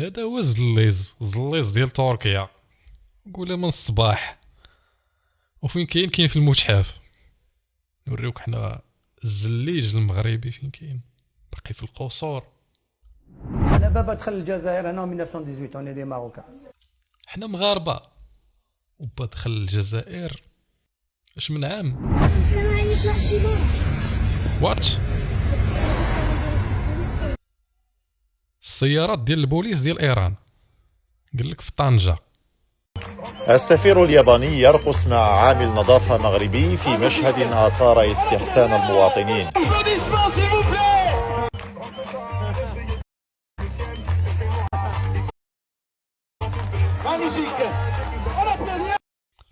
هذا هو الزليز ديال تركيا، نقولها من الصباح. وفين كاين في المتحف. نوريوك حنا الزليج المغربي فين كاين، باقي في القصور. انا بابا دخل الجزائر انا 1918 انا دي ماروكان. حنا مغاربه وبا دخل الجزائر اش من عام. وات السيارات ديال البوليس ديال ايران قال لك في طنجة. السفير الياباني يرقص مع عامل نظافة مغربي في مشهد أثار استحسان المواطنين.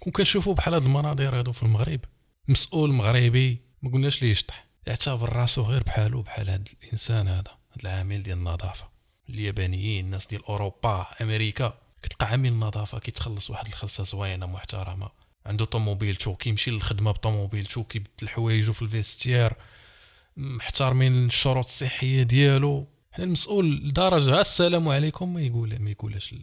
كون كنشوفوا بحال هاد المناظر هادو في المغرب، مسؤول مغربي ما قلناش ليه يشطح، يعتبر راسو غير بحالو بحال هاد الانسان هذا، هاد العامل ديال النظافه. اليابانيين الناس ديال اوروبا امريكا كتلقى عامل نظافه كيتخلص واحد الخلصه زوينه محترمه، عنده طوموبيلتو كيمشي للخدمه بطوموبيلتو، كيبدل حوايجو في الفيستير، محترمين الشروط الصحيه ديالو. حنا المسؤول لدرجه السلام عليكم ما يقولش.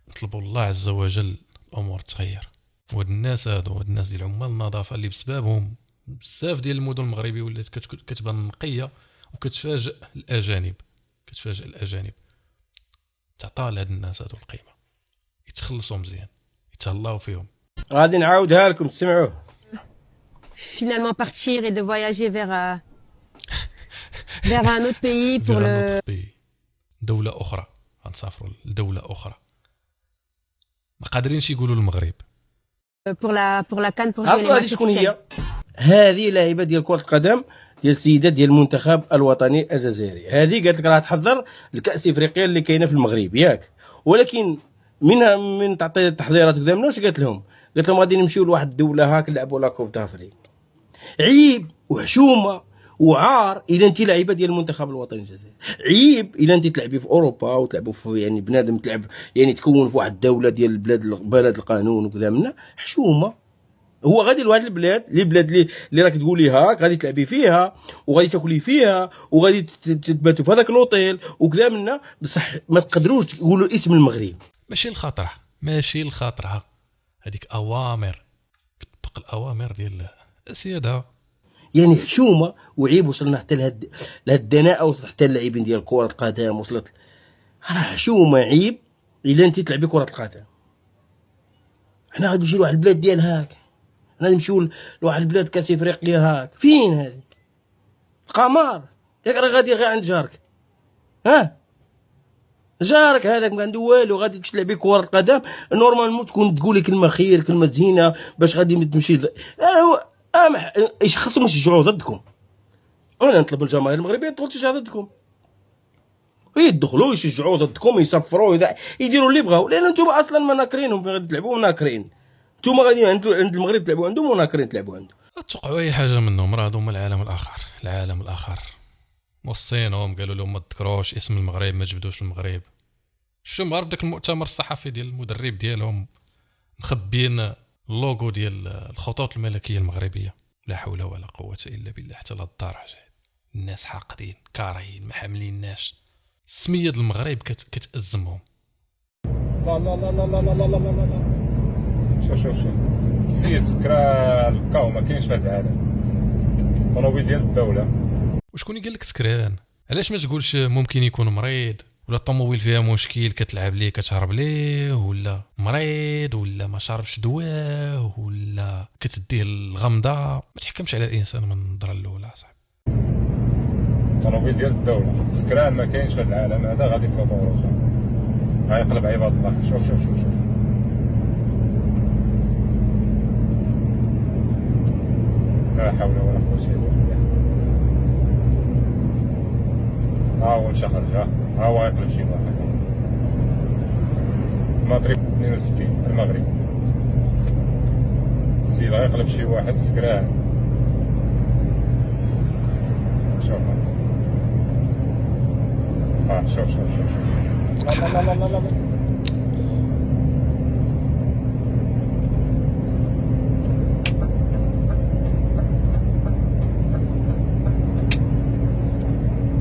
نطلبوا الله عز وجل الامور تغير. وهاد الناس هاد الناس ديال عمال النظافه اللي بسببهم بزاف ديال المدن المغربيه ولات كتبان نقيه وكتفاجئ الاجانب. تعطى لهاد الناس هادو القيمه، يتخلصوا مزيان، يتهلاو فيهم. غادي نعاودها لكم تسمعوه. Finalement partir et de voyager vers un autre pays pour le دولة أخرى. غنسافروا لدولة أخرى ما قادرينش يقولوا المغرب. pour la CAN pour jouer les matchs شكون هي؟ officiels. هذه لاعبة ديال كرة القدم ديال السيدات ديال المنتخب الوطني الجزائري. هذه قالت لك راه تحضر الكأس افريقيا اللي كاينه في المغرب ياك، ولكن من تعطي التحضيرات قدامنا واش قالت لهم؟ قالت لهم غادي نمشيو لواحد الدوله هاك نلعبوا لا كوب دافريك. عيب وحشومه وعار الا انت لاعبه ديال المنتخب الوطني الجزائري، عيب الا انت تلعبي في اوروبا وتلعبوا في يعني بنادم تلعب يعني تكون في واحد الدوله ديال بلد القانون وكذا منا حشومه. هو غادي لواحد البلاد اللي راك تقولي هاك غادي تلعبي فيها وغادي تاكلي فيها وغادي تباتوا في هذاك الاوتيل وكذا منا، بصح ما تقدروش تقولوا اسم المغرب. ماشي الخاطره هذيك اوامر كتبقى الاوامر ديال السياده. يعني حشومه وعيب وصلنا حتى لهاد الدناءه، وصلت حتى اللاعبين ديال كره القدم وصلت راه حشومه عيب الا انت تلعبي كره القدم. حنا غادي نمشيو لواحد البلاد ديال هاك، غادي نمشيو لواحد البلاد كاس افريقيا هاك، فين هذه القمر ياك؟ راه غادي غير عند جارك، جارك هذاك ما عنده والو، غادي تمشي تلعبي كره القدم نورمالمون تكون تقولي كلمه خير كلمه زينه باش غادي تمشي. ايش خصهم يشجعوا ضدكم؟ انا نطلب الجماهير المغربيه تدخل تشجع ضدكم، يدخلوا يشجعوا ضدكم يصفروا يديروا اللي بغاو، لان انتم اصلا مناكرينهم غادي تلعبوا مناكرين. انتم غادي عند المغرب تلعبوا عندهم مناكرين تلعبوا عندهم. توقعوا اي حاجه منهم، راه هما العالم الاخر وصينهم قالوا لهم ما تذكروش اسم المغرب، ما جبدوش المغرب. شو ما عرف داك المؤتمر الصحفي ديال المدرب ديالهم مخبيين اللوغو ديال الخطوط الملكيه المغربيه. لا حول ولا قوه الا بالله. حتى للدرجه الناس حاقدين كارهين ما حامليناش السميه ديال المغرب كتأزمهم. لا لا لا لا لا لا لا لا لا. شوف السيد سكرا الكاو ما كاينش في هذا العالم، طوموبيل ديال الدوله. وشكون قال لك سكران؟ علاش ما تقولش ممكن يكون مريض، ولا الطوموبيل فيها مشكل كتلعب ليه كتهرب ليه، ولا مريض، ولا ما شربش دواء، ولا كتديه الغمضه؟ ما تحكمش على الانسان من النظره الاولى صاحبي. طوموبيل ديال الدوله سكران ما كاينش في هذا العالم هذا، غادي بلوطوروج غيقلب عباد الله. شوف لا حول ولا قوه الا بالله. ها هو مشى خرج، ها هو غيقلب شي واحد. مطريب 62 المغرب، السيد غيقلب شي واحد سكران. شوف لا لا لا لا لا.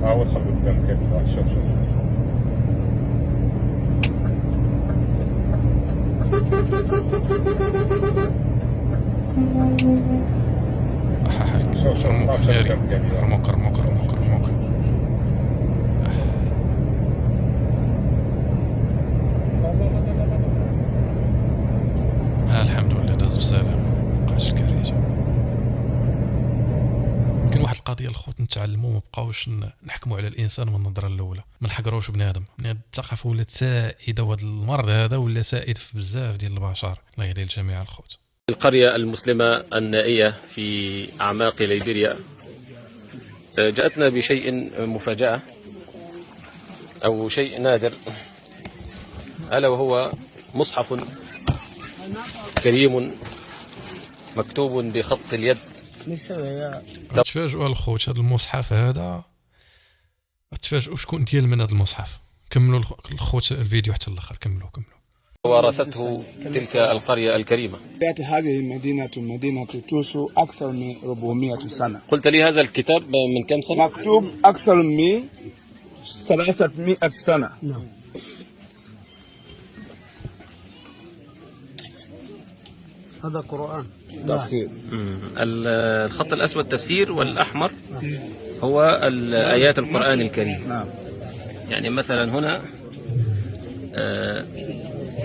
هو دخل قدام كيف. شوف رموك ناري، رموك رموك رموك رموك. الحمد لله داز بسلام، مبقاش الكارثة. يمكن واحد القضية الخوت نتعلمو، مبقاوش نحكمو على الانسان من النظرة الاولى، ما نحقروش بنادم. الثقافة ولات سائدة، وهذا المرض هذا ولا سائد في بزاف ديال البشر. الله يهدي الجميع الخوت. القرية المسلمة النائية في أعماق ليبيريا جاءتنا بشيء مفاجأة أو شيء نادر، ألا وهو مصحف كريم مكتوب بخط اليد. تفاجئوا الخوت، هذا المصحف هذا تفاجئوا شكون ديال من هذا المصحف. كملوا الخوت الفيديو حتى الاخر، كملوا. ورثته تلك القرية الكريمة. هذه مدينة توشو أكثر من 400 سنة. قلت لي هذا الكتاب من كم سنة؟ مكتوب أكثر من 300 سنة. نعم. هذا قرآن تفسير. الخط الأسود تفسير، والأحمر هو آيات القرآن الكريم. نعم. يعني مثلا هنا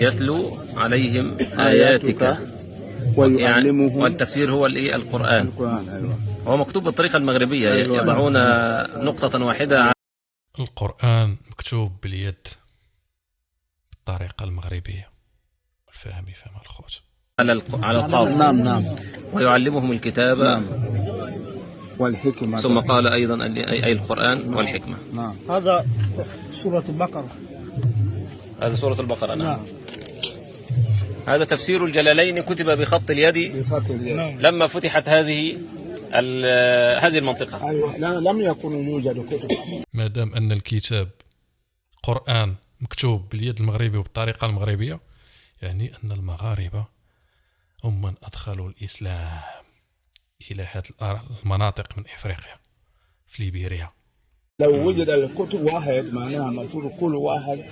يتلو عليهم آياتك ويعلمهم، والتفسير هو القرآن. أيوة. هو مكتوب بالطريقة المغربية. يضعون نقطة واحدة. القرآن مكتوب باليد بالطريقة المغربية، الفهم يفهم الخوت، على القاف. نعم. ويعلمهم الكتاب والحكمة. ثم قال أيضا أي القرآن والحكمة. نعم. هذا سورة البقرة. هذا سورة البقرة. نعم. هذا تفسير الجلالين، كتب بخط اليد لما فتحت هذه المنطقة. أيوة. لم يكن يوجد كتب. ما دام أن الكتاب القرآن مكتوب باليد المغربية وبالطريقة المغربية، يعني أن المغاربة هم من أدخلوا الإسلام إلى هذه المناطق من إفريقيا في ليبيريا. لو وجد الكتب واحد معناها المفروض كل واحد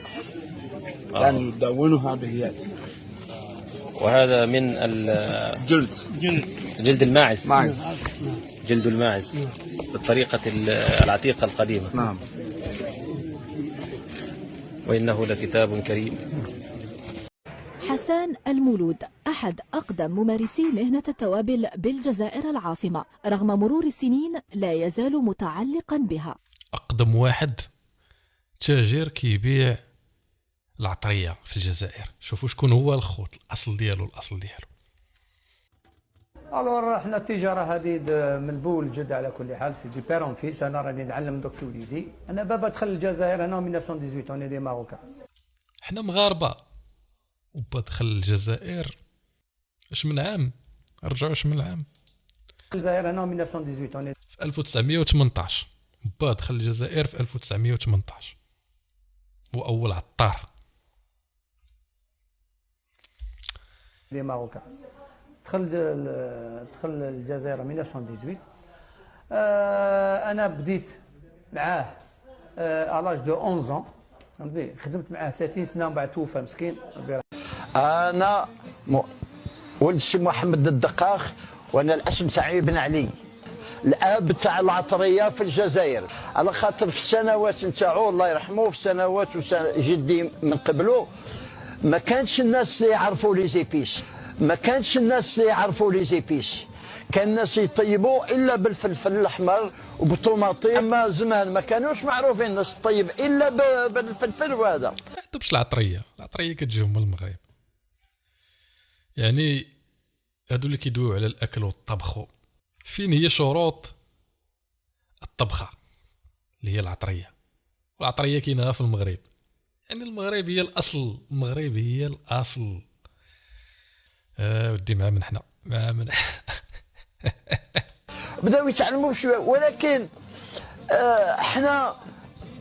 يعني يدونها باليد. وهذا من جلد الماعز. جلد الماعز بالطريقة العتيقة القديمة. نعم. وإنه لكتاب كريم. حسان المولود أحد أقدم ممارسي مهنة التوابل بالجزائر العاصمة، رغم مرور السنين لا يزال متعلقا بها. أقدم واحد تاجر كيبيع العطرية في الجزائر. شوفوا شكون هو الخوت، الأصل ديالو. الور حنا التجاره هذه من بول الجد على كل حال، سي دي بيرون فيس. انا راني نعلم دوك في وليدي. انا بابا دخل الجزائر هنا 1918، انا دي ماروكان. حنا مغاربه، وبا دخل الجزائر اش من عام، رجعوا اش من عام، الجزائر هنا 1918 في 1918. با دخل الجزائر في 1918، هو اول عطار دي ماروكان. دخل الجزائر 1918. انا بديت معاه الاج دو 11 فهمتي. خدمت معاه 30 سنه ومن بعد توفى مسكين. انا ولد الشيخ محمد الدقاق، وانا الاسم تاعي بن علي، الاب تاع العطريه في الجزائر. على خاطر في السنوات نتاعو الله يرحمه، في السنوات جدي من قبله ما كانش الناس يعرفوا لي زيبيس، كان الناس يطيبوا الا بالفلفل الاحمر وبالطوماطيم. زمان ما كانوش معروفين الناس تطيب الا بالفلفل. وهذا ما عندهمش العطريه كتجيهم من المغرب. يعني هادو اللي كيدويو على الاكل والطبخ، فين هي شروط الطبخه اللي هي العطريه؟ والعطريه كاينه في المغرب. يعني المغرب هي الاصل. ودي مع من حنا بداو يتعلموا شويه، ولكن حنا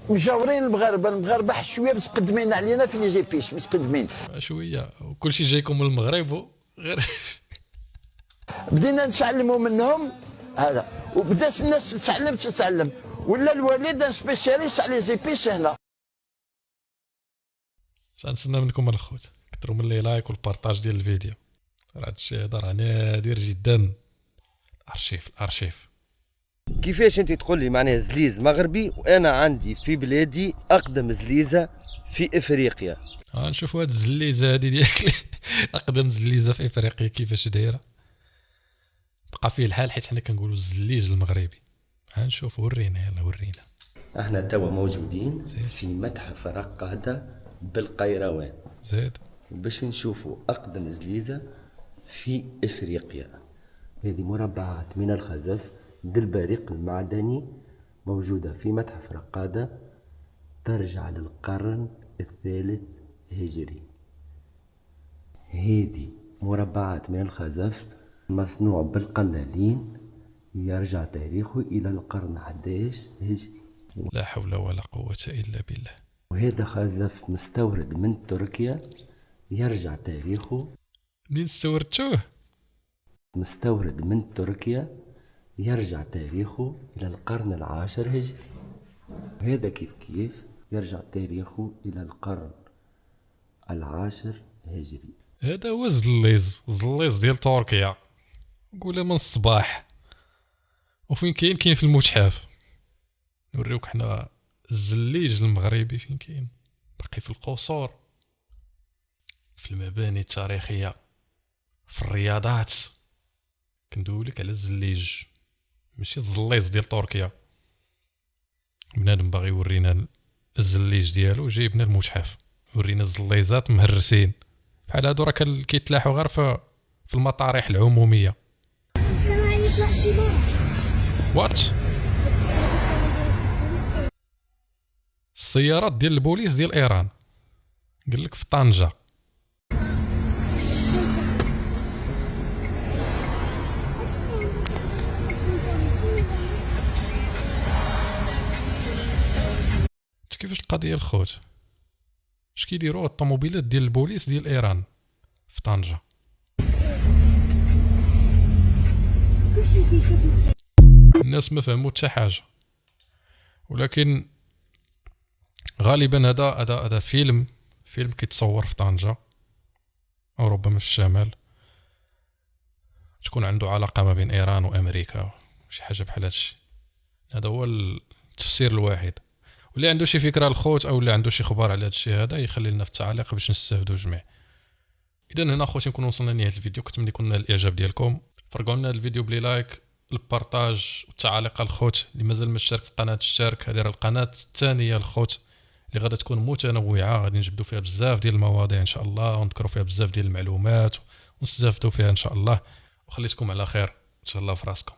مجاورين المغاربه شويه متقدمين علينا في لي زيبيس، متقدمين شويه، وكلشي جايكم من المغرب غير بدينا نتعلموا منهم هذا، وبدات الناس تتعلم، ولا الوالد سبيسياليست على لي زيبيس هنا. نستنى منكم الخوت. كثروا من لي لايك والبارطاج ديال الفيديو، راه هادشي هذا راه نادر جدا. الارشيف كيفاش انت تقول لي معناها زليز مغربي وانا عندي في بلادي اقدم زليزه في افريقيا؟ نشوفوا هاد الزليزه هادي ديالك اقدم زليزه في افريقيا كيفاش دايره. بقى فيه الحال حيت حنا كنقولوا الزليج المغربي. نشوف ورينا، يلا ورينا. احنا توا موجودين في متحف رقادة بالقيروان زاد باش نشوفوا اقدم زليزه في افريقيا. هذه مربعات من الخزف بالبريق المعدني موجودة في متحف رقادة ترجع للقرن الثالث هجري. هذه مربعات من الخزف مصنوع بالقلالين يرجع تاريخه إلى القرن 11 هجري. لا حول ولا قوة إلا بالله. وهذا خزف مستورد من تركيا يرجع تاريخه، منين استوردتوه؟ مستورد من تركيا يرجع تاريخه إلى القرن 10 هجري. وهذا كيف يرجع تاريخه إلى القرن 10 هجري. هذا هو الزليز ديال تركيا، نقولها من الصباح. وفين كاين في المتحف. نوريوك حنا الزليج المغربي فين كاين، باقي في القصور، في المباني التاريخية، في الرياضات. كندويلك على الزليج ماشي الزليز ديال تركيا. بنادم باغي يورينا الزليج ديالو جايبنا المتحف يورينا الزليزات مهرسين بحال هادو، راه كيتلاحوا غير في المطارح العمومية. وات السيارات ديال البوليس ديال ايران قال لك في طنجة. كيفاش القضية الخوت؟ اش كيديروا الطوموبيلات ديال البوليس ديال ايران في طنجة؟ الناس ما فهموا حتى حاجة، ولكن غالبا هذا فيلم كيتصور في طنجة او ربما في الشمال، تكون عنده علاقة ما بين ايران وامريكا شي حاجة بحال هادشي. هذا هو التفسير الواحد. واللي عنده شي فكرة الخوت او اللي عنده شي خبر على هادشي هذا يخلي لنا في التعليق باش نستافدوا جميع. اذا هنا خوتي نكون وصلنا لنهاية الفيديو، كنتمنى يكون الاعجاب ديالكم. فرقوا لنا الفيديو بلي لايك، البارطاج والتعاليق الخوت. اللي مازال ما اشترك في القناه اشترك. هذه القناه الثانيه الخوت اللي غادا تكون متنوعه، غادي نجبدوا فيها بزاف ديال المواضيع ان شاء الله، ونذكروا فيها بزاف ديال المعلومات ونستافدوا فيها ان شاء الله. وخليتكم على خير ان شاء الله في راسكم.